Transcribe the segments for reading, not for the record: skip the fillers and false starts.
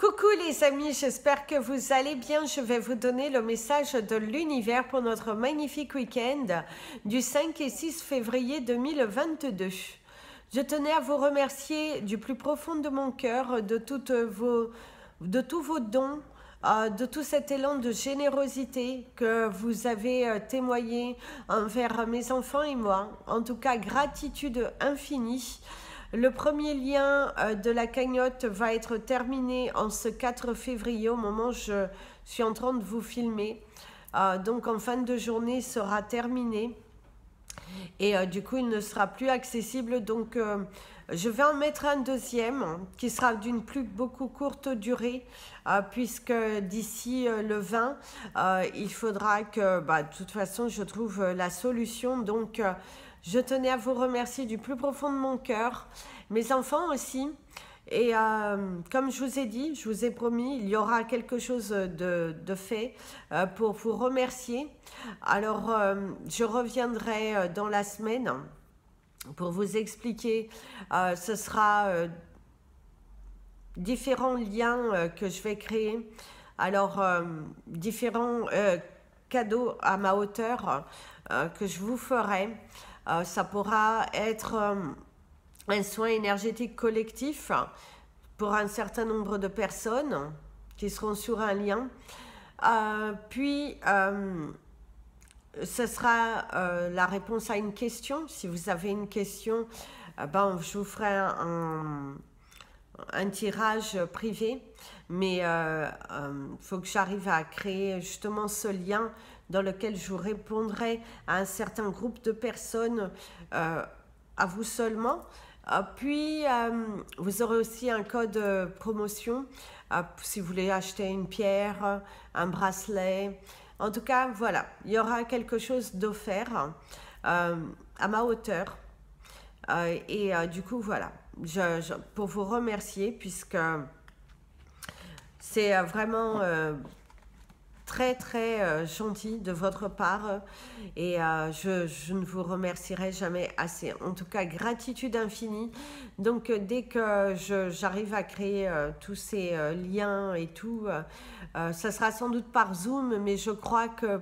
Coucou les amis, j'espère que vous allez bien. Je vais vous donner le message de l'univers pour notre magnifique week-end du 5 et 6 février 2022. Je tenais à vous remercier du plus profond de mon cœur de tous vos dons, de tout cet élan de générosité que vous avez témoigné envers mes enfants et moi. En tout cas, gratitude infinie. Le premier lien de la cagnotte va être terminé en ce 4 février au moment où je suis en train de vous filmer. Donc en fin de journée, il sera terminé. Et du coup, il ne sera plus accessible. Donc je vais en mettre un deuxième qui sera d'une beaucoup courte durée. Puisque d'ici le 20, il faudra que, de toute façon, je trouve la solution. Donc je tenais à vous remercier du plus profond de mon cœur, mes enfants aussi. Et comme je vous ai dit, je vous ai promis, il y aura quelque chose de fait pour vous remercier. Alors, je reviendrai dans la semaine pour vous expliquer. Ce sera différents liens que je vais créer. Alors, différents cadeaux à ma hauteur que je vous ferai. Ça pourra être un soin énergétique collectif pour un certain nombre de personnes qui seront sur un lien. Puis, ce sera la réponse à une question. Si vous avez une question, je vous ferai un tirage privé. Mais faut que j'arrive à créer justement ce lien dans lequel je vous répondrai à un certain groupe de personnes, à vous seulement. Puis, vous aurez aussi un code promotion si vous voulez acheter une pierre, un bracelet. En tout cas, voilà, il y aura quelque chose d'offert à ma hauteur. Du coup, voilà, pour vous remercier, puisque c'est vraiment très très gentil de votre part et je ne vous remercierai jamais assez. En tout cas, gratitude infinie. Donc dès que j'arrive à créer tous ces liens et tout, ça sera sans doute par Zoom, mais je crois que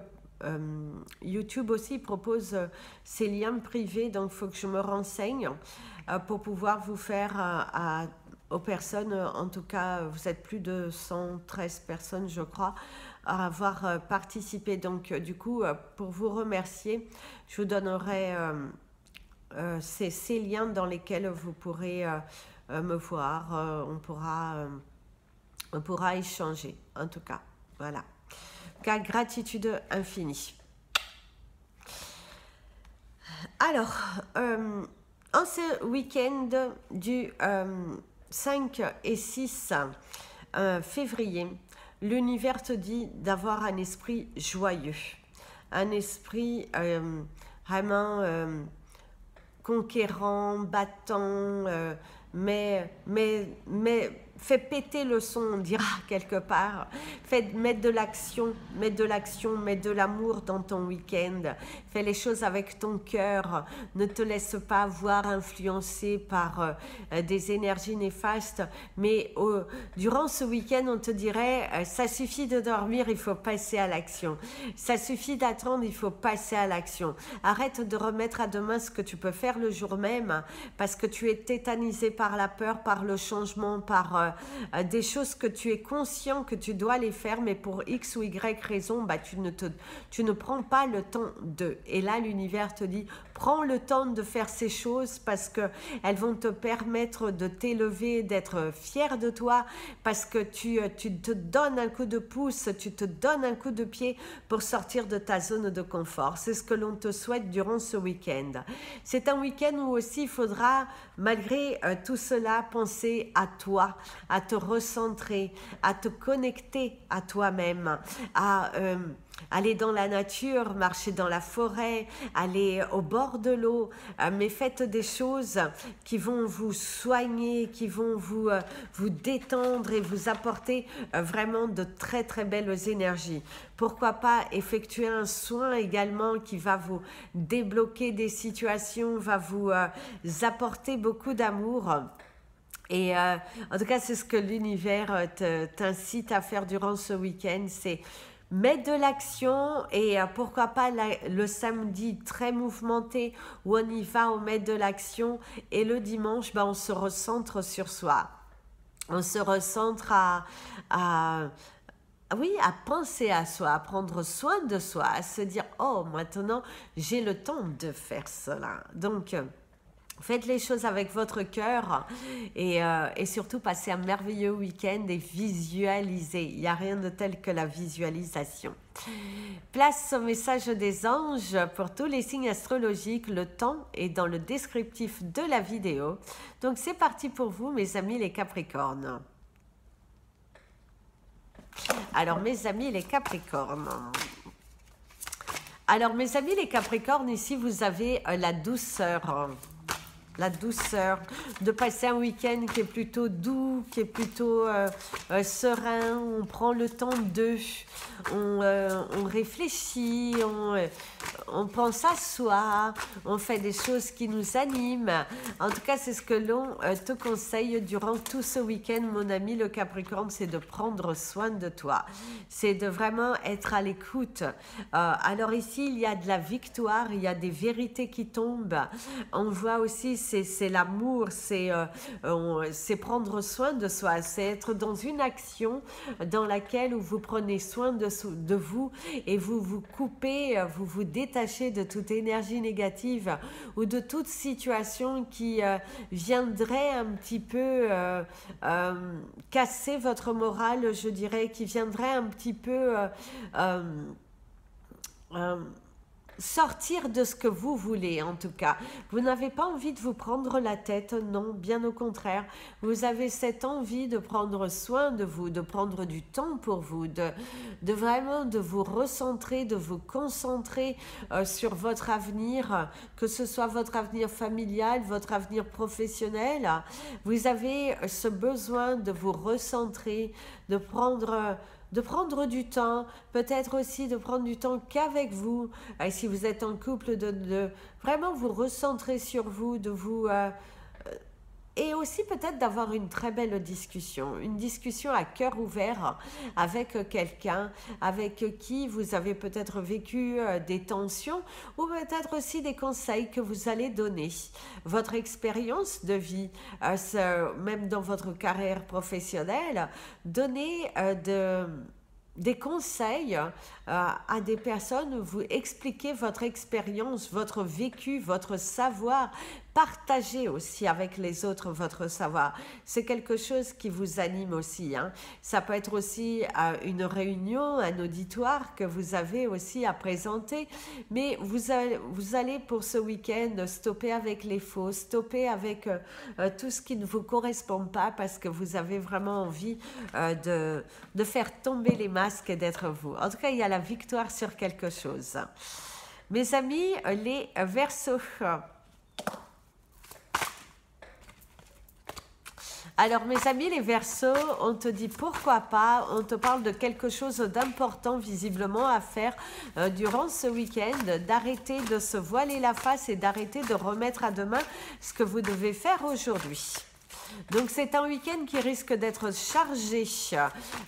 YouTube aussi propose ces liens privés, donc il faut que je me renseigne pour pouvoir vous faire aux personnes, en tout cas vous êtes plus de 113 personnes je crois à avoir participé. Donc du coup, pour vous remercier, je vous donnerai ces liens dans lesquels vous pourrez me voir. On pourra échanger, en tout cas. Voilà. Car gratitude infinie. Alors, en ce week-end du 5 et 6 février, l'univers te dit d'avoir un esprit joyeux, un esprit vraiment conquérant, battant, mais fais péter le son, on dira quelque part. Mettre de l'action, mettre de l'amour dans ton week-end. Fais les choses avec ton cœur. Ne te laisse pas voir influencer par des énergies néfastes. Mais durant ce week-end, on te dirait, ça suffit de dormir, il faut passer à l'action. Ça suffit d'attendre, il faut passer à l'action. Arrête de remettre à demain ce que tu peux faire le jour même, parce que tu es tétanisé par la peur, par le changement, par des choses que tu es conscient que tu dois les faire, mais pour X ou Y raison, tu ne prends pas le temps de. Et là, l'univers te dit, prends le temps de faire ces choses parce qu'elles vont te permettre de t'élever, d'être fier de toi, parce que tu te donnes un coup de pouce, tu te donnes un coup de pied pour sortir de ta zone de confort. C'est ce que l'on te souhaite durant ce week-end. C'est un week-end où aussi il faudra, malgré tout cela, penser à toi, à te recentrer, à te connecter à toi-même, à aller dans la nature, marcher dans la forêt, aller au bord de l'eau, mais faites des choses qui vont vous soigner, qui vont vous détendre et vous apporter vraiment de très très belles énergies. Pourquoi pas effectuer un soin également qui va vous débloquer des situations, va vous apporter beaucoup d'amour. Et en tout cas, c'est ce que l'univers t'incite à faire durant ce week-end, c'est mettre de l'action et pourquoi pas le samedi très mouvementé où on y va, on met de l'action et le dimanche, ben, on se recentre sur soi. On se recentre oui, à penser à soi, à prendre soin de soi, à se dire « Oh, maintenant, j'ai le temps de faire cela. » Donc, faites les choses avec votre cœur et surtout passez un merveilleux week-end et visualisez. Il n'y a rien de tel que la visualisation. Place au message des anges pour tous les signes astrologiques. Le temps est dans le descriptif de la vidéo. Donc c'est parti pour vous, mes amis les Capricornes. Alors mes amis les Capricornes. Alors mes amis les Capricornes, ici vous avez la douceur. La douceur, de passer un week-end qui est plutôt doux, qui est plutôt serein, on prend le temps on réfléchit, on pense à soi, on fait des choses qui nous animent. En tout cas, c'est ce que l'on te conseille durant tout ce week-end, mon ami le Capricorne, c'est de prendre soin de toi. C'est de vraiment être à l'écoute. Alors ici, il y a de la victoire, il y a des vérités qui tombent. On voit aussi c'est l'amour, c'est prendre soin de soi, c'est être dans une action dans laquelle vous prenez soin de vous et vous vous coupez, vous vous détachez de toute énergie négative ou de toute situation qui viendrait un petit peu casser votre morale, je dirais, qui viendrait un petit peu sortir de ce que vous voulez, en tout cas. Vous n'avez pas envie de vous prendre la tête, non, bien au contraire. Vous avez cette envie de prendre soin de vous, de prendre du temps pour vous, de vraiment de vous recentrer, de vous concentrer sur votre avenir, que ce soit votre avenir familial, votre avenir professionnel. Vous avez ce besoin de vous recentrer, de prendre du temps, peut-être aussi de prendre du temps qu'avec vous, si vous êtes en couple, de vraiment vous recentrer sur vous, de vous... et aussi peut-être d'avoir une très belle discussion, une discussion à cœur ouvert avec quelqu'un avec qui vous avez peut-être vécu des tensions ou peut-être aussi des conseils que vous allez donner. Votre expérience de vie, même dans votre carrière professionnelle, donner des conseils à des personnes, vous expliquez votre expérience, votre vécu, votre savoir, partagez aussi avec les autres votre savoir. C'est quelque chose qui vous anime aussi, hein. Ça peut être aussi une réunion, un auditoire que vous avez aussi à présenter, mais vous allez pour ce week-end stopper avec les faux, stopper avec tout ce qui ne vous correspond pas parce que vous avez vraiment envie de faire tomber les masques et d'être vous. En tout cas, il y a la victoire sur quelque chose. Mes amis, les Verseaux. Alors mes amis les Verseaux, on te dit pourquoi pas, on te parle de quelque chose d'important visiblement à faire durant ce week-end, d'arrêter de se voiler la face et d'arrêter de remettre à demain ce que vous devez faire aujourd'hui. Donc c'est un week-end qui risque d'être chargé,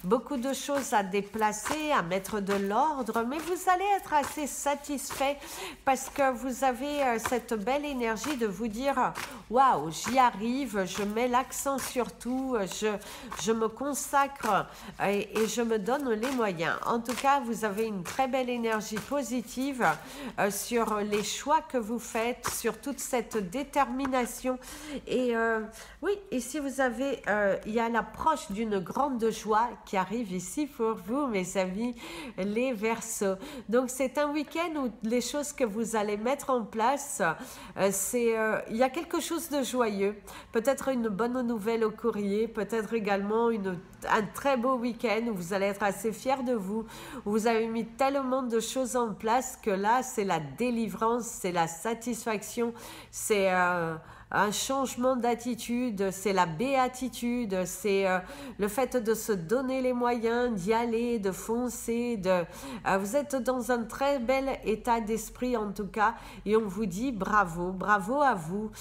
beaucoup de choses à déplacer, à mettre de l'ordre, mais vous allez être assez satisfait parce que vous avez cette belle énergie de vous dire « Waouh, j'y arrive, je mets l'accent sur tout, je me consacre et je me donne les moyens. » En tout cas, vous avez une très belle énergie positive sur les choix que vous faites, sur toute cette détermination et oui, ici vous avez, il y a l'approche d'une grande joie qui arrive ici pour vous, mes amis, les Verseaux. Donc c'est un week-end où les choses que vous allez mettre en place, il y a quelque chose de joyeux, peut-être une bonne nouvelle au courrier, peut-être également un très beau week-end où vous allez être assez fiers de vous, où vous avez mis tellement de choses en place que là c'est la délivrance, c'est la satisfaction, c'est un changement d'attitude, c'est la béatitude, c'est le fait de se donner les moyens d'y aller, de foncer, vous êtes dans un très bel état d'esprit en tout cas, et on vous dit bravo, bravo à vous,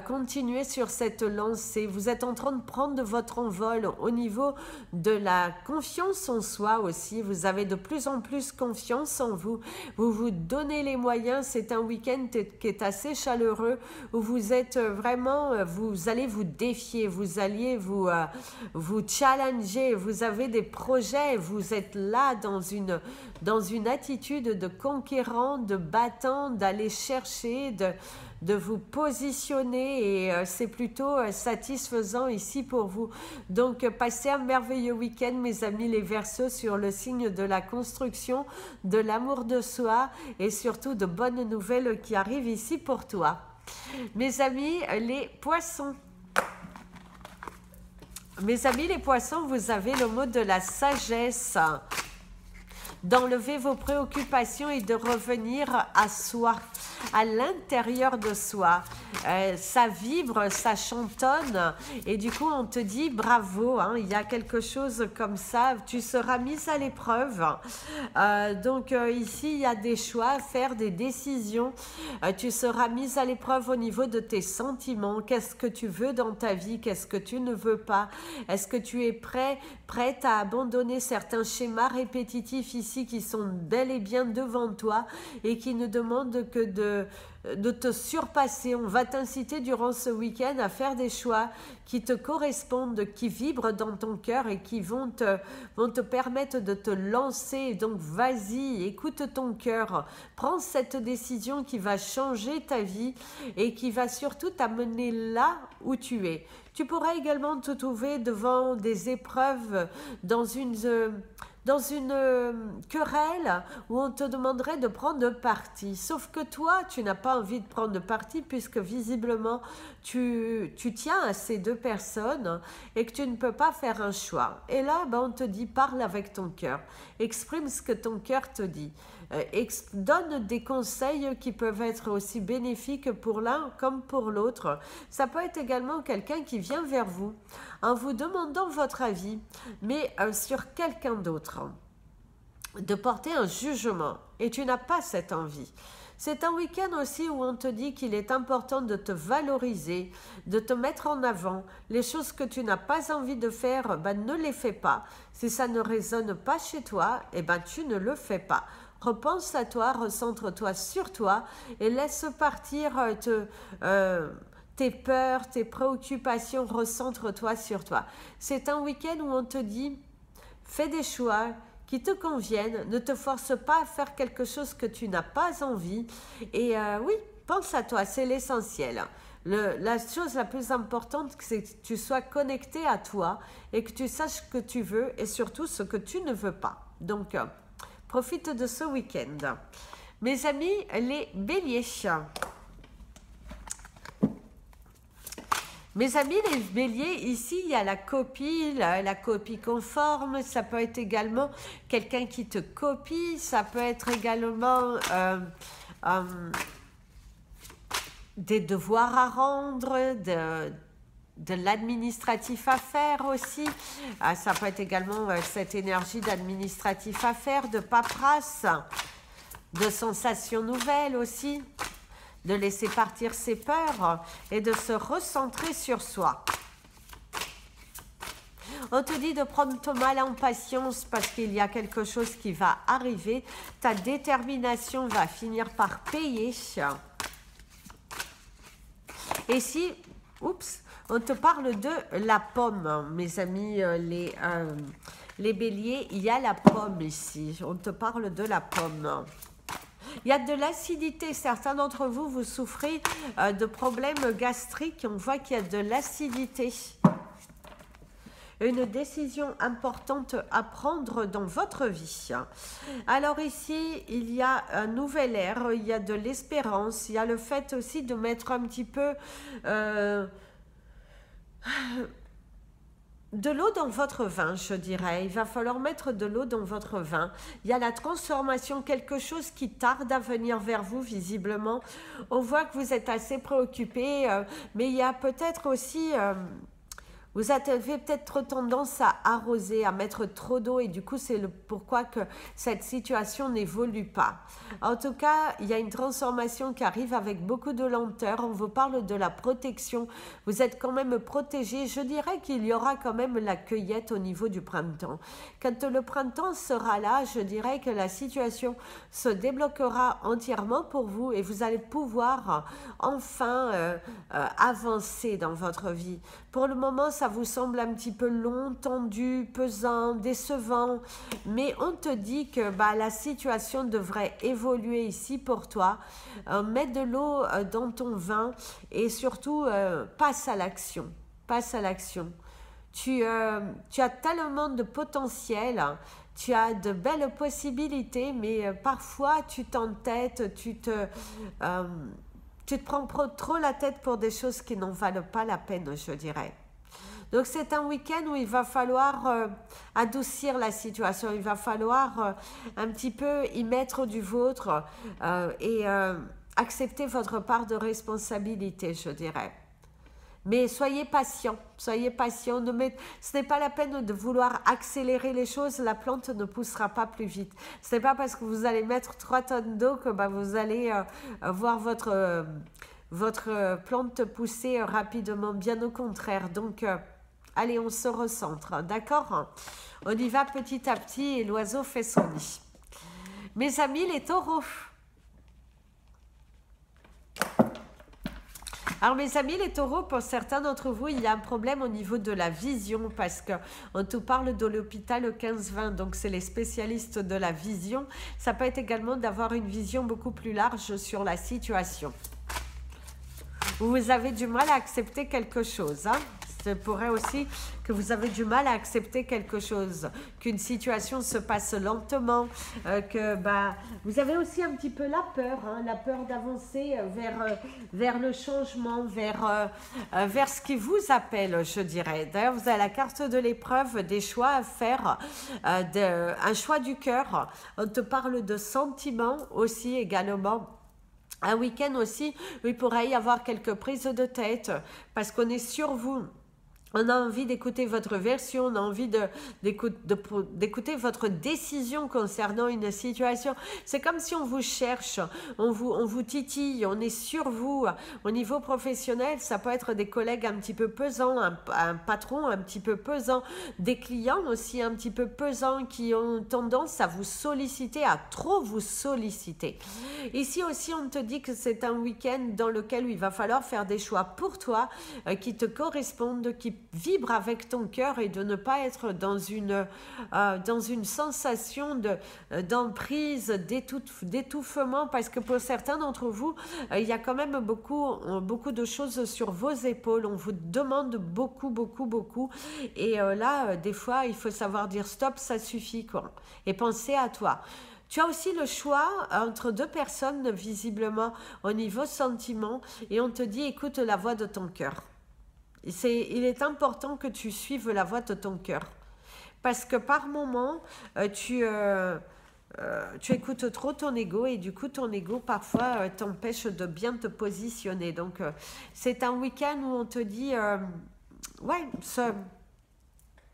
continuez sur cette lancée, vous êtes en train de prendre votre envol au niveau de la confiance en soi aussi, vous avez de plus en plus confiance en vous, vous vous donnez les moyens, c'est un week-end qui est assez chaleureux, où vous êtes vraiment, vous allez vous défier, vous alliez vous challenger, vous avez des projets, vous êtes là dans une attitude de conquérant, de battant, d'aller chercher, de vous positionner et c'est plutôt satisfaisant ici pour vous. Donc passez un merveilleux week-end mes amis les Verseaux sur le signe de la construction, de l'amour de soi et surtout de bonnes nouvelles qui arrivent ici pour toi. Mes amis les Poissons. Mes amis les Poissons, vous avez le mot de la sagesse. D'enlever vos préoccupations et de revenir à soi, à l'intérieur de soi. Ça vibre, ça chantonne et du coup on te dit bravo, hein, il y a quelque chose comme ça, tu seras mise à l'épreuve. Donc ici il y a des choix à faire, des décisions. Tu seras mise à l'épreuve au niveau de tes sentiments. Qu'est-ce que tu veux dans ta vie? Qu'est-ce que tu ne veux pas? Est-ce que tu es prête à abandonner certains schémas répétitifs ici qui sont bel et bien devant toi et qui ne demandent que de te surpasser? On va t'inciter durant ce week-end à faire des choix qui te correspondent, qui vibrent dans ton cœur et qui vont te permettre de te lancer. Donc vas-y, écoute ton cœur, prends cette décision qui va changer ta vie et qui va surtout t'amener là où tu es. Tu pourras également te trouver devant des épreuves dans une querelle où on te demanderait de prendre parti. Sauf que toi, tu n'as pas envie de prendre parti puisque visiblement, tu tiens à ces deux personnes et que tu ne peux pas faire un choix. Et là, on te dit, parle avec ton cœur. Exprime ce que ton cœur te dit. Donne des conseils qui peuvent être aussi bénéfiques pour l'un comme pour l'autre. Ça peut être également quelqu'un qui vient vers vous en vous demandant votre avis, mais sur quelqu'un d'autre, de porter un jugement, et tu n'as pas cette envie. C'est un week-end aussi où on te dit qu'il est important de te valoriser, de te mettre en avant. Les choses que tu n'as pas envie de faire, ne les fais pas. Si ça ne résonne pas chez toi, tu ne le fais pas. Repense à toi, recentre-toi sur toi et laisse partir tes peurs, tes préoccupations, recentre-toi sur toi. C'est un week-end où on te dit, fais des choix qui te conviennent, ne te force pas à faire quelque chose que tu n'as pas envie. Et oui, pense à toi, c'est l'essentiel. La chose la plus importante, c'est que tu sois connecté à toi et que tu saches ce que tu veux et surtout ce que tu ne veux pas. Donc, profite de ce week-end. Mes amis, les béliers. Mes amis les béliers, ici il y a la copie conforme, ça peut être également quelqu'un qui te copie, ça peut être également des devoirs à rendre, de l'administratif à faire aussi. Ça peut être également cette énergie d'administratif à faire, de paperasse, de sensations nouvelles aussi, de laisser partir ses peurs et de se recentrer sur soi. On te dit de prendre ton mal en patience parce qu'il y a quelque chose qui va arriver. Ta détermination va finir par payer. Et si, on te parle de la pomme, mes amis, les béliers, il y a la pomme ici. On te parle de la pomme. Il y a de l'acidité. Certains d'entre vous, vous souffrez de problèmes gastriques. On voit qu'il y a de l'acidité. Une décision importante à prendre dans votre vie. Alors ici, il y a un nouvel air, il y a de l'espérance, il y a le fait aussi de mettre un petit peu de l'eau dans votre vin, je dirais. Il va falloir mettre de l'eau dans votre vin. Il y a la transformation, quelque chose qui tarde à venir vers vous, visiblement. On voit que vous êtes assez préoccupé, mais il y a peut-être aussi... vous avez peut-être tendance à arroser, à mettre trop d'eau et du coup c'est pourquoi que cette situation n'évolue pas. En tout cas, il y a une transformation qui arrive avec beaucoup de lenteur. On vous parle de la protection. Vous êtes quand même protégé. Je dirais qu'il y aura quand même la cueillette au niveau du printemps. Quand le printemps sera là, je dirais que la situation se débloquera entièrement pour vous et vous allez pouvoir enfin avancer dans votre vie. Pour le moment, ça vous semble un petit peu long, tendu, pesant, décevant, mais on te dit que la situation devrait évoluer ici pour toi. Mets de l'eau dans ton vin et surtout passe à l'action. Passe à l'action. Tu as tellement de potentiel, tu as de belles possibilités, mais parfois tu t'entêtes, tu te prends trop la tête pour des choses qui n'en valent pas la peine, je dirais. Donc c'est un week-end où il va falloir adoucir la situation, il va falloir un petit peu y mettre du vôtre et accepter votre part de responsabilité, je dirais. Mais soyez patient, soyez patient. Ce n'est pas la peine de vouloir accélérer les choses, la plante ne poussera pas plus vite. Ce n'est pas parce que vous allez mettre 3 tonnes d'eau que vous allez voir votre plante pousser rapidement, bien au contraire. Donc, allez, on se recentre, d'accord? On y va petit à petit et l'oiseau fait son nid. Mes amis, les taureaux. Alors mes amis les taureaux, pour certains d'entre vous, il y a un problème au niveau de la vision parce qu'on te parle de l'hôpital 15-20, donc c'est les spécialistes de la vision. Ça peut être également d'avoir une vision beaucoup plus large sur la situation. Vous avez du mal à accepter quelque chose, hein? Ça pourrait aussi que vous avez du mal à accepter quelque chose, qu'une situation se passe lentement, que vous avez aussi un petit peu la peur, hein, la peur d'avancer vers le changement, vers ce qui vous appelle, je dirais. D'ailleurs, vous avez la carte de l'épreuve, des choix à faire, un choix du cœur. On te parle de sentiments aussi également. Un week-end aussi où il pourrait y avoir quelques prises de tête parce qu'on est sur vous. On a envie d'écouter votre version, on a envie d'écouter votre décision concernant une situation. C'est comme si on vous cherche, on vous titille, on est sur vous. Au niveau professionnel, ça peut être des collègues un petit peu pesants, un patron un petit peu pesant, des clients aussi un petit peu pesants qui ont tendance à vous solliciter, à trop vous solliciter. Ici aussi, on te dit que c'est un week-end dans lequel il va falloir faire des choix pour toi qui te correspondent, qui vibre avec ton cœur et de ne pas être dans une sensation d'emprise, d'étouffement, parce que pour certains d'entre vous, il y a quand même beaucoup de choses sur vos épaules. On vous demande beaucoup. Et là, des fois, il faut savoir dire stop, ça suffit, quoi. Et penser à toi. Tu as aussi le choix entre deux personnes, visiblement, au niveau sentiment, et on te dit, écoute la voix de ton cœur. Il est important que tu suives la voix de ton cœur. Parce que par moment, tu écoutes trop ton ego et du coup, ton ego, parfois, t'empêche de bien te positionner. Donc, c'est un week-end où on te dit,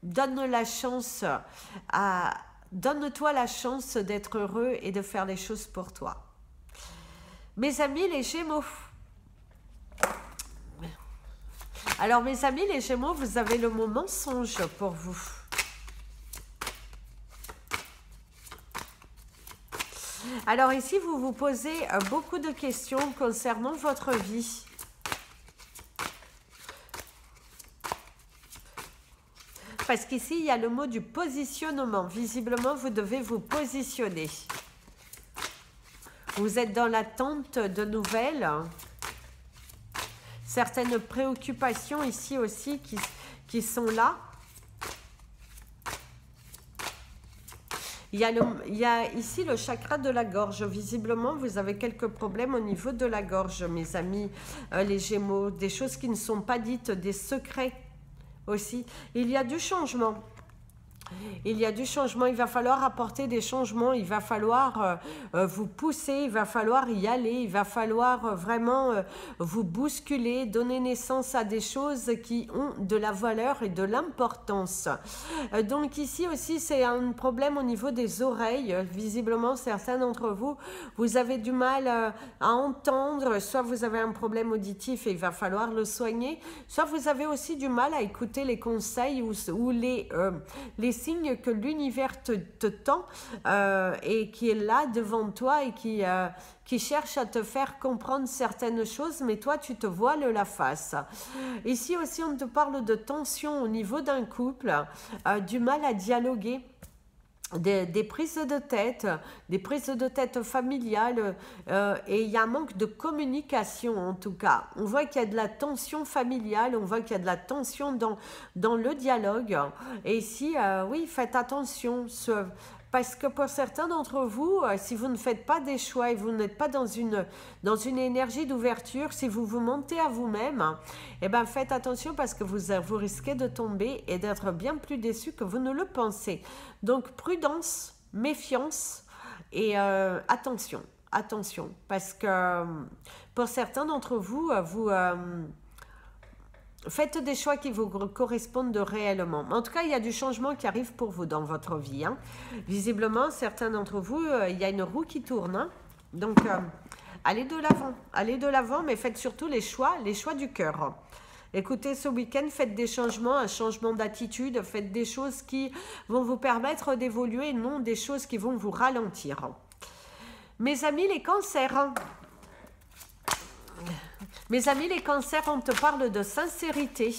donne-toi la chance d'être heureux et de faire les choses pour toi. Mes amis, les Gémeaux. Alors, mes amis, les Gémeaux, vous avez le mot mensonge pour vous. Alors ici, vous vous posez beaucoup de questions concernant votre vie. Parce qu'ici, il y a le mot du positionnement. Visiblement, vous devez vous positionner. Vous êtes dans l'attente de nouvelles. Certaines préoccupations ici aussi qui sont là. Il y a ici le chakra de la gorge. Visiblement, vous avez quelques problèmes au niveau de la gorge, mes amis, les Gémeaux. Des choses qui ne sont pas dites, des secrets. aussi. Il y a du changement. Il y a du changement, il va falloir apporter des changements, il va falloir vous pousser, il va falloir y aller, il va falloir vraiment vous bousculer, donner naissance à des choses qui ont de la valeur et de l'importance. Donc ici aussi, c'est un problème au niveau des oreilles. Visiblement, certains d'entre vous, vous avez du mal à entendre, soit vous avez un problème auditif et il va falloir le soigner, soit vous avez aussi du mal à écouter les conseils ou les signes que l'univers te tend et qui est là devant toi et qui cherche à te faire comprendre certaines choses, mais toi tu te voiles la face. Ici aussi on te parle de tension au niveau d'un couple, du mal à dialoguer. Des prises de tête familiales et il y a un manque de communication en tout cas. On voit qu'il y a de la tension familiale, on voit qu'il y a de la tension dans le dialogue. Et ici, oui, faites attention. Parce que pour certains d'entre vous, si vous ne faites pas des choix et vous n'êtes pas dans une énergie d'ouverture, si vous vous montez à vous-même, eh ben faites attention parce que vous risquez de tomber et d'être bien plus déçu que vous ne le pensez. Donc prudence, méfiance et attention, parce que pour certains d'entre vous, faites des choix qui vous correspondent réellement. En tout cas, il y a du changement qui arrive pour vous dans votre vie. Hein. Visiblement, certains d'entre vous, il y a une roue qui tourne. Hein. Donc, allez de l'avant, mais faites surtout les choix du cœur. Écoutez, ce week-end, faites des changements, un changement d'attitude, faites des choses qui vont vous permettre d'évoluer, non des choses qui vont vous ralentir. Mes amis, les cancers. Mes amis, les cancers, on te parle de sincérité.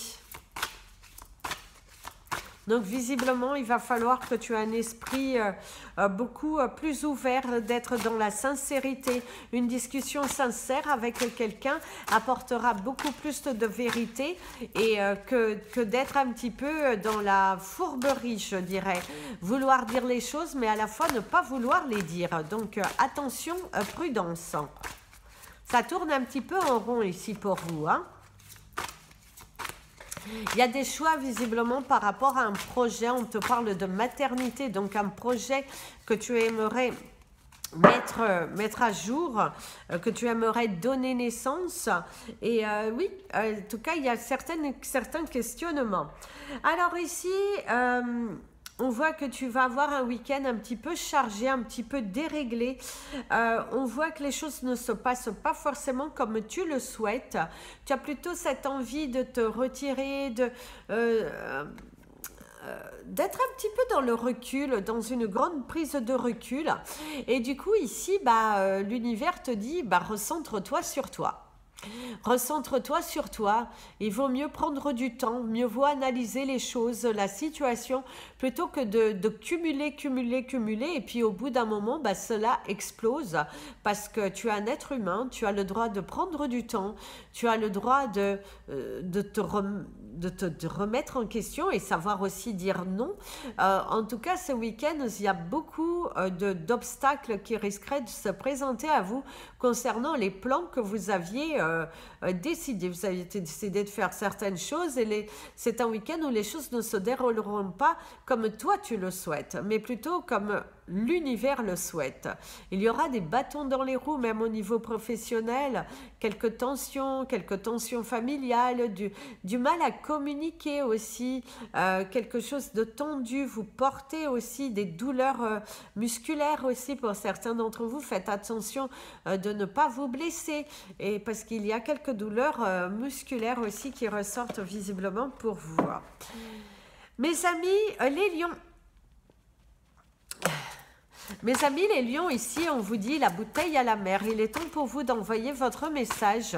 Donc, visiblement, il va falloir que tu aies un esprit beaucoup plus ouvert, d'être dans la sincérité. Une discussion sincère avec quelqu'un apportera beaucoup plus de vérité et que d'être un petit peu dans la fourberie, je dirais. Vouloir dire les choses, mais à la fois ne pas vouloir les dire. Donc, attention, prudence. Ça tourne un petit peu en rond ici pour vous. Hein. Il y a des choix visiblement par rapport à un projet. On te parle de maternité, donc un projet que tu aimerais mettre à jour, que tu aimerais donner naissance. Et oui, en tout cas, il y a certains questionnements. Alors ici... on voit que tu vas avoir un week-end un petit peu chargé, un petit peu déréglé. On voit que les choses ne se passent pas forcément comme tu le souhaites. Tu as plutôt cette envie de te retirer, d'être un petit peu dans le recul, dans une grande prise de recul. Et du coup, ici, l'univers te dit, recentre-toi sur toi. Recentre-toi sur toi, il vaut mieux prendre du temps, mieux vaut analyser les choses, la situation, plutôt que de cumuler, et puis au bout d'un moment, cela explose, parce que tu es un être humain, tu as le droit de prendre du temps, tu as le droit de te remettre en question et savoir aussi dire non. En tout cas, ce week-end, il y a beaucoup d'obstacles qui risqueraient de se présenter à vous concernant les plans que vous aviez décidé. Vous aviez décidé de faire certaines choses et c'est un week-end où les choses ne se dérouleront pas comme toi tu le souhaites, mais plutôt comme l'univers le souhaite. Il y aura des bâtons dans les roues, même au niveau professionnel, quelques tensions familiales, du mal à communiquer aussi, quelque chose de tendu. Vous portez aussi des douleurs musculaires aussi pour certains d'entre vous. Faites attention de ne pas vous blesser, et parce qu'il y a quelques douleurs musculaires aussi qui ressortent visiblement pour vous. Mes amis, les lions. Mes amis les lions, ici on vous dit la bouteille à la mer. Il est temps pour vous d'envoyer votre message,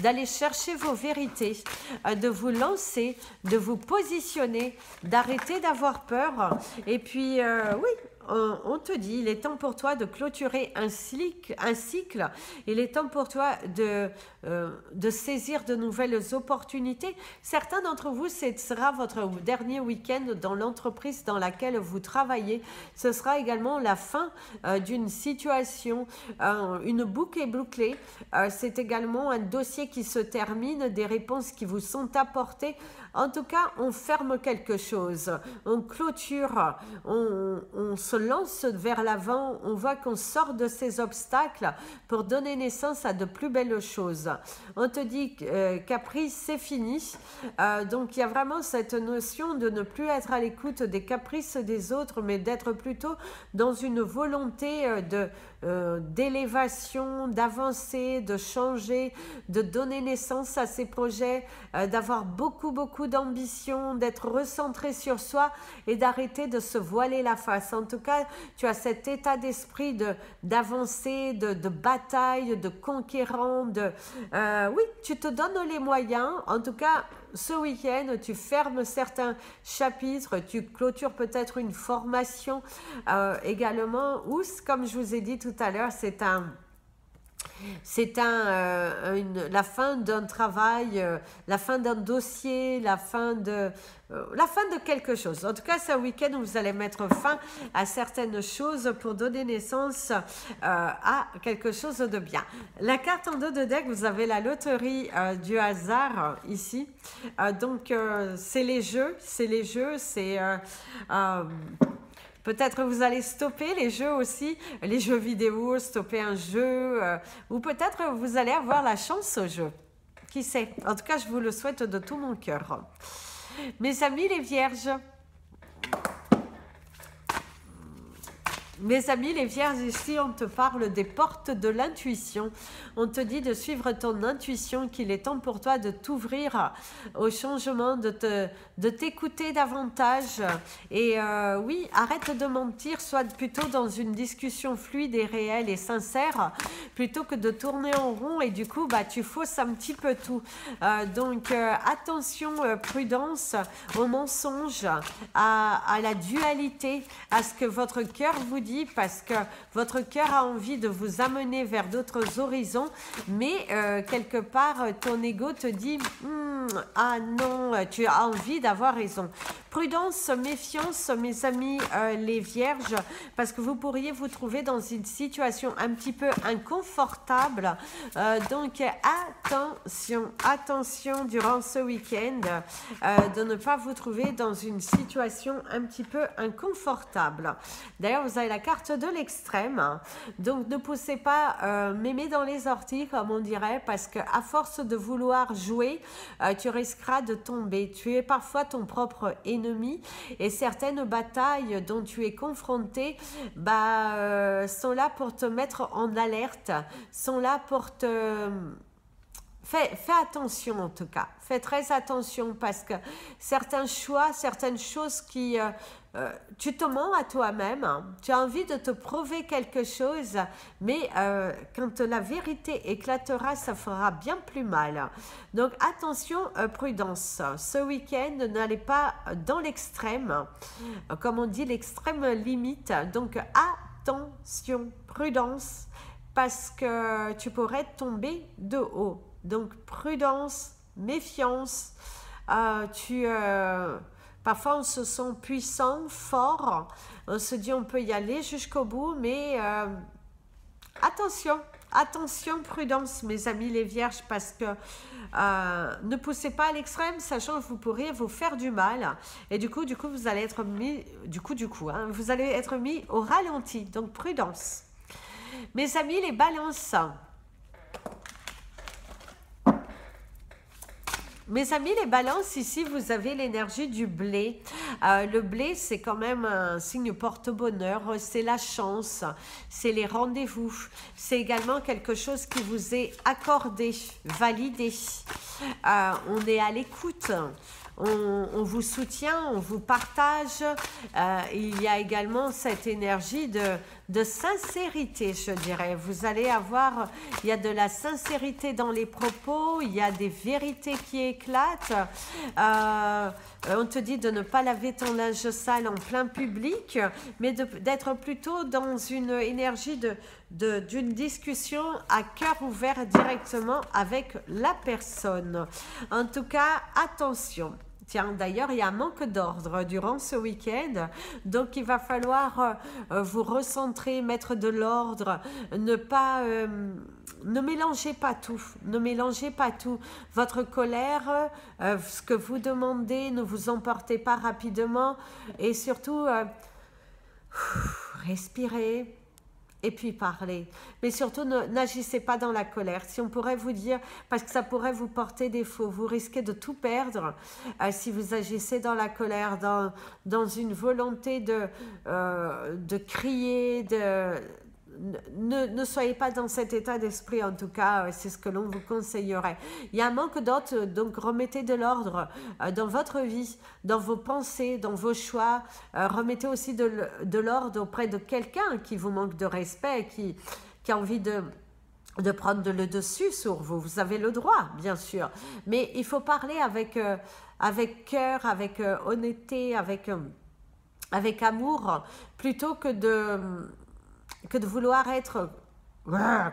d'aller chercher vos vérités, de vous lancer, de vous positionner, d'arrêter d'avoir peur. Et puis oui, on te dit, il est temps pour toi de clôturer un cycle, il est temps pour toi de saisir de nouvelles opportunités. Certains d'entre vous, ce sera votre dernier week-end dans l'entreprise dans laquelle vous travaillez. Ce sera également la fin d'une situation, une boucle est bouclée. C'est également un dossier qui se termine, des réponses qui vous sont apportées. En tout cas, on ferme quelque chose, on clôture, on se lance vers l'avant, on voit qu'on sort de ces obstacles pour donner naissance à de plus belles choses. On te dit caprice, c'est fini. Donc, il y a vraiment cette notion de ne plus être à l'écoute des caprices des autres, mais d'être plutôt dans une volonté d'élévation, d'avancer, de changer, de donner naissance à ses projets, d'avoir beaucoup d'ambition, d'être recentré sur soi et d'arrêter de se voiler la face. En tout cas, tu as cet état d'esprit d'avancer, de bataille, de conquérant, oui, tu te donnes les moyens. En tout cas, ce week-end, tu fermes certains chapitres, tu clôtures peut-être une formation également, ou comme je vous ai dit tout à l'heure, c'est la fin d'un travail, la fin d'un dossier, la fin de quelque chose. En tout cas, c'est un week-end où vous allez mettre fin à certaines choses pour donner naissance à quelque chose de bien. La carte en dos de deck, vous avez la loterie du hasard ici. Donc, c'est les jeux, c'est... peut-être vous allez stopper les jeux aussi, les jeux vidéo, stopper un jeu, ou peut-être vous allez avoir la chance au jeu. Qui sait? En tout cas, je vous le souhaite de tout mon cœur. Mes amis les vierges, ici on te parle des portes de l'intuition. On te dit de suivre ton intuition, qu'il est temps pour toi de t'ouvrir au changement, de t'écouter davantage. Et oui, arrête de mentir, sois plutôt dans une discussion fluide et réelle et sincère, plutôt que de tourner en rond et du coup, tu fausses un petit peu tout. Donc, attention, prudence au mensonge, à la dualité, à ce que votre cœur vous dit, parce que votre cœur a envie de vous amener vers d'autres horizons, mais quelque part ton ego te dit ah non, tu as envie d'avoir raison. Prudence, méfiance, mes amis les vierges, parce que vous pourriez vous trouver dans une situation un petit peu inconfortable. Donc attention durant ce week-end de ne pas vous trouver dans une situation un petit peu inconfortable. D'ailleurs, vous avez la carte de l'extrême, donc ne poussez pas mémé dans les orties, comme on dirait, parce que à force de vouloir jouer, tu risqueras de tomber. Tu es parfois ton propre ennemi et certaines batailles dont tu es confronté sont là pour te mettre en alerte, sont là pour te... Fais attention en tout cas, fais très attention parce que certains choix, certaines choses qui... tu te mens à toi-même, hein. Tu as envie de te prouver quelque chose, mais quand la vérité éclatera, ça fera bien plus mal. Donc attention, prudence. Ce week-end, n'allez pas dans l'extrême, comme on dit, l'extrême limite. Donc attention, prudence, parce que tu pourrais tomber de haut. Donc prudence, méfiance, parfois on se sent puissant, fort, on se dit on peut y aller jusqu'au bout, mais attention, prudence mes amis les vierges, parce que ne poussez pas à l'extrême, sachant que vous pourriez vous faire du mal, et du coup vous allez être mis, vous allez être mis au ralenti, donc prudence. Mes amis les balances, mes amis les balances, ici vous avez l'énergie du blé. Le blé, c'est quand même un signe porte-bonheur, c'est la chance, c'est les rendez-vous, c'est également quelque chose qui vous est accordé, validé. On est à l'écoute. On vous soutient, on vous partage. Il y a également cette énergie de sincérité, je dirais. Vous allez avoir, il y a de la sincérité dans les propos, il y a des vérités qui éclatent. On te dit de ne pas laver ton linge sale en plein public, mais d'être plutôt dans une énergie d'une discussion à cœur ouvert directement avec la personne. En tout cas, attention. Tiens, d'ailleurs, il y a un manque d'ordre durant ce week-end, donc il va falloir vous recentrer, mettre de l'ordre, ne mélangez pas tout, ne mélangez pas tout. Votre colère, ce que vous demandez, ne vous emportez pas rapidement et surtout, respirez. Et puis parler. Mais surtout, n'agissez pas dans la colère. Si on pourrait vous dire, parce que ça pourrait vous porter défaut, vous risquez de tout perdre si vous agissez dans la colère, dans une volonté de crier, ne soyez pas dans cet état d'esprit, en tout cas, c'est ce que l'on vous conseillerait. Il y a un manque d'ordre, donc remettez de l'ordre dans votre vie, dans vos pensées, dans vos choix. Remettez aussi de l'ordre auprès de quelqu'un qui vous manque de respect, qui a envie de prendre le dessus sur vous. Vous avez le droit, bien sûr, mais il faut parler avec cœur, avec honnêteté, avec amour, plutôt que de vouloir être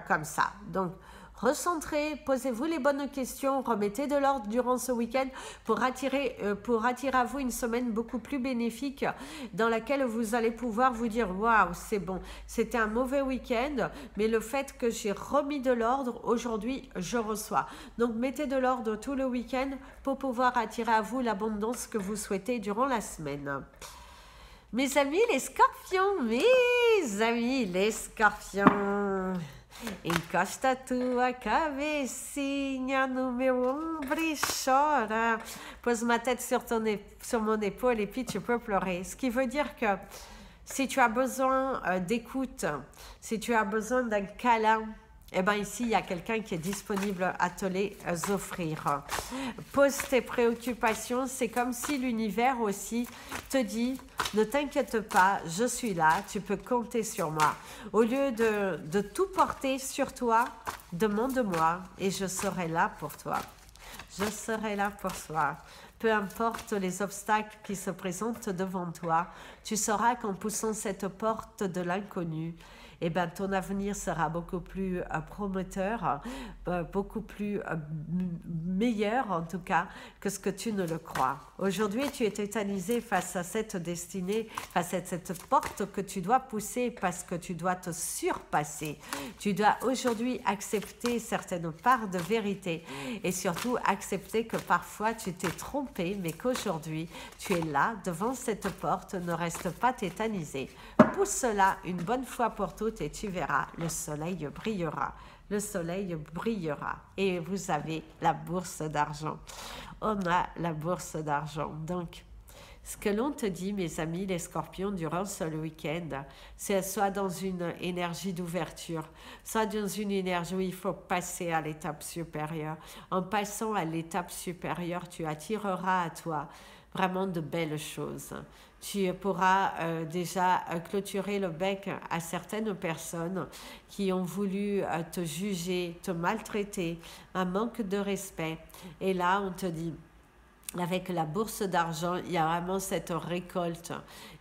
comme ça. Donc, recentrez, posez-vous les bonnes questions, remettez de l'ordre durant ce week-end pour attirer à vous une semaine beaucoup plus bénéfique dans laquelle vous allez pouvoir vous dire « Waouh, c'est bon, c'était un mauvais week-end, mais le fait que j'ai remis de l'ordre, aujourd'hui, je reçois. » Donc, mettez de l'ordre tout le week-end pour pouvoir attirer à vous l'abondance que vous souhaitez durant la semaine. Mes amis les scorpions, encosta tua cabecinha no meu ombro e chora. Pose ma tête sur mon épaule et puis tu peux pleurer. Ce qui veut dire que si tu as besoin d'écoute, si tu as besoin d'un câlin, eh bien ici, il y a quelqu'un qui est disponible à te les offrir. Pose tes préoccupations. C'est comme si l'univers aussi te dit, ne t'inquiète pas, je suis là, tu peux compter sur moi. Au lieu de tout porter sur toi, demande-moi et je serai là pour toi. Je serai là pour toi. Peu importe les obstacles qui se présentent devant toi, tu sauras qu'en poussant cette porte de l'inconnu, eh ben, ton avenir sera beaucoup plus prometteur, beaucoup plus meilleur en tout cas que ce que tu ne le crois. Aujourd'hui, tu es tétanisé face à cette destinée, face à cette porte que tu dois pousser parce que tu dois te surpasser. Tu dois aujourd'hui accepter certaines parts de vérité et surtout accepter que parfois tu t'es trompé, mais qu'aujourd'hui tu es là devant cette porte, ne reste pas tétanisé. Pousse-la une bonne fois pour toutes et tu verras, le soleil brillera. Le soleil brillera. Et vous avez la bourse d'argent. On a la bourse d'argent. Donc, ce que l'on te dit, mes amis, les scorpions, durant ce week-end, c'est soit dans une énergie d'ouverture, soit dans une énergie où il faut passer à l'étape supérieure. En passant à l'étape supérieure, tu attireras à toi vraiment de belles choses. Tu pourras déjà clôturer le bec à certaines personnes qui ont voulu te juger, te maltraiter, un manque de respect. Et là, on te dit, avec la bourse d'argent, il y a vraiment cette récolte,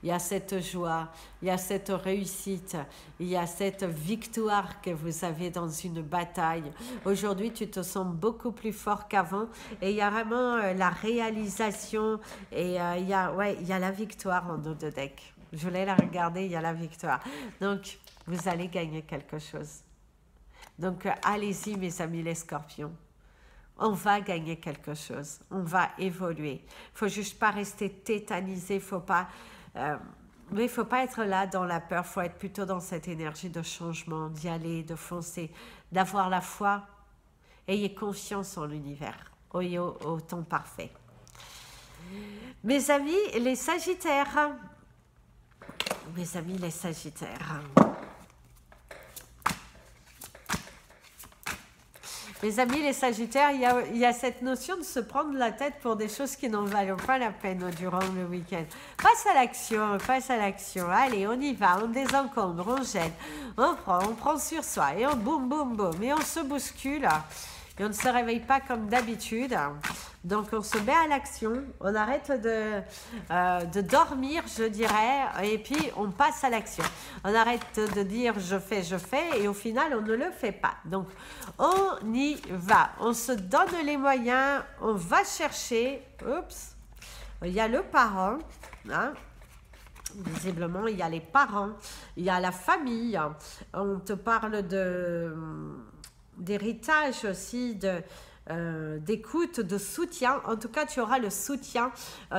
il y a cette joie, il y a cette réussite, il y a cette victoire que vous avez dans une bataille. Aujourd'hui, tu te sens beaucoup plus fort qu'avant et il y a vraiment la réalisation et il y a la victoire en dos de deck. Je voulais la regarder, il y a la victoire. Donc, vous allez gagner quelque chose. Donc, allez-y, mes amis les scorpions. On va gagner quelque chose, on va évoluer. Il ne faut juste pas rester tétanisé, mais il ne faut pas être là dans la peur, il faut être plutôt dans cette énergie de changement, d'y aller, de foncer, d'avoir la foi. Ayez confiance en l'univers, au temps parfait. Mes amis, les Sagittaires. Mes amis, les Sagittaires. Les amis, les Sagittaires, il y a cette notion de se prendre la tête pour des choses qui n'en valent pas la peine durant le week-end. Passe à l'action, passe à l'action. Allez, on y va, on désencombre, on jette, on prend sur soi et on boum, boum, boum. Et on se bouscule et on ne se réveille pas comme d'habitude. Donc, on se met à l'action, on arrête de dormir, je dirais, et puis on passe à l'action. On arrête de dire je fais, et au final, on ne le fait pas. Donc, on y va, on se donne les moyens, on va chercher. Oups, il y a le parent, hein. Visiblement, il y a les parents, il y a la famille. On te parle d'héritage aussi, d'écoute, de soutien. En tout cas, tu auras le soutien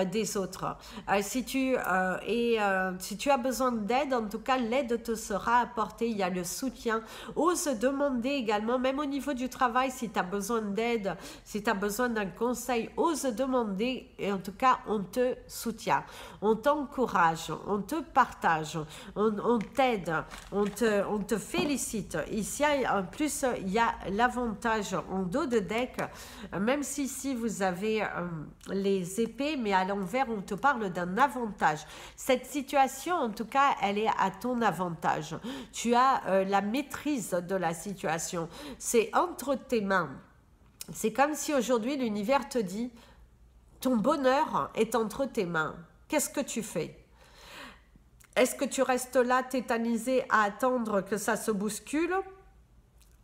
des autres. Si tu as besoin d'aide, en tout cas, l'aide te sera apportée. Il y a le soutien. Ose demander également, même au niveau du travail, si tu as besoin d'aide, si tu as besoin d'un conseil, ose demander. Et en tout cas, on te soutient. On t'encourage, on te partage, on t'aide, on te félicite. Ici, en plus, il y a l'avantage en dos de deck. Même si ici vous avez les épées, mais à l'envers on te parle d'un avantage. Cette situation en tout cas elle est à ton avantage. Tu as la maîtrise de la situation. C'est entre tes mains. C'est comme si aujourd'hui l'univers te dit ton bonheur est entre tes mains. Qu'est-ce que tu fais? Est-ce que tu restes là tétanisé à attendre que ça se bouscule?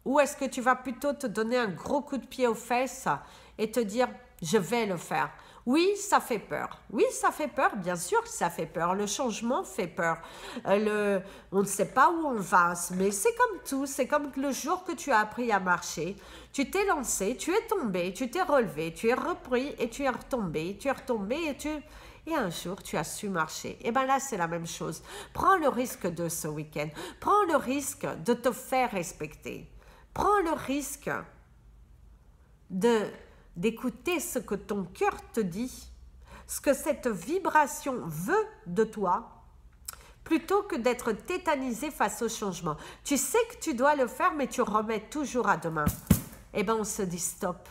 Ou est-ce que tu vas plutôt te donner un gros coup de pied aux fesses et te dire « je vais le faire ». Oui, ça fait peur. Oui, ça fait peur. Bien sûr que ça fait peur. Le changement fait peur. On ne sait pas où on va. Mais c'est comme tout. C'est comme le jour que tu as appris à marcher. Tu t'es lancé, tu es tombé, tu t'es relevé, tu es repris et tu es retombé. Tu es retombé et un jour, tu as su marcher. Et bien là, c'est la même chose. Prends le risque de ce week-end. Prends le risque de te faire respecter. Prends le risque d'écouter ce que ton cœur te dit, ce que cette vibration veut de toi, plutôt que d'être tétanisé face au changement. Tu sais que tu dois le faire, mais tu remets toujours à demain. Eh bien, on se dit stop.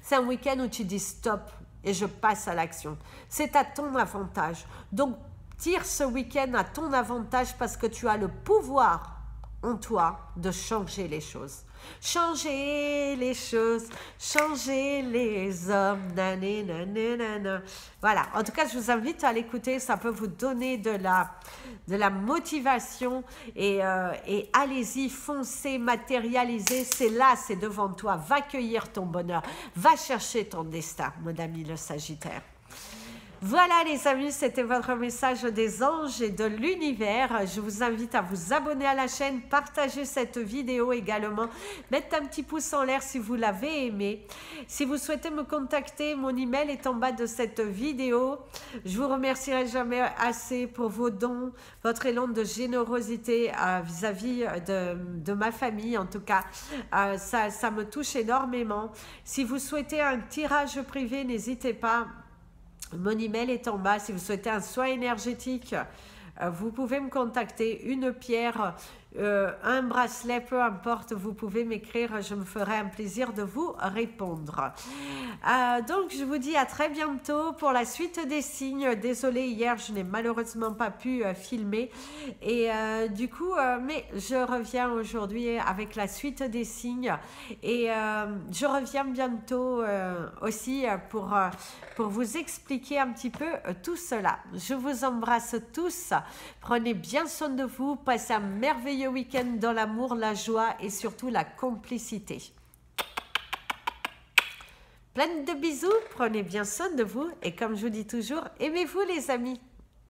C'est un week-end où tu dis stop et je passe à l'action. C'est à ton avantage. Donc, tire ce week-end à ton avantage parce que tu as le pouvoir en toi de changer les choses. Changer les choses, changer les hommes. Nanana. Voilà, en tout cas, je vous invite à l'écouter. Ça peut vous donner de la motivation et allez-y, foncez, matérialisez. C'est là, c'est devant toi. Va cueillir ton bonheur. Va chercher ton destin, mon ami le Sagittaire. Voilà les amis, c'était votre message des anges et de l'univers. Je vous invite à vous abonner à la chaîne, partager cette vidéo également, mettre un petit pouce en l'air si vous l'avez aimé. Si vous souhaitez me contacter, mon email est en bas de cette vidéo. Je vous remercierai jamais assez pour vos dons, votre élan de générosité vis-à-vis de ma famille en tout cas. Ça me touche énormément. Si vous souhaitez un tirage privé, n'hésitez pas. Mon email est en bas. Si vous souhaitez un soin énergétique, vous pouvez me contacter. Une pierre, un bracelet, peu importe, vous pouvez m'écrire. Je me ferai un plaisir de vous répondre. Donc, je vous dis à très bientôt pour la suite des signes. Désolée, hier, je n'ai malheureusement pas pu filmer. Et du coup, mais je reviens aujourd'hui avec la suite des signes. Et je reviens bientôt aussi pour vous expliquer un petit peu tout cela. Je vous embrasse tous. Prenez bien soin de vous. Passez un merveilleux week-end dans l'amour, la joie et surtout la complicité. Plein de bisous. Prenez bien soin de vous. Et comme je vous dis toujours, aimez-vous les amis.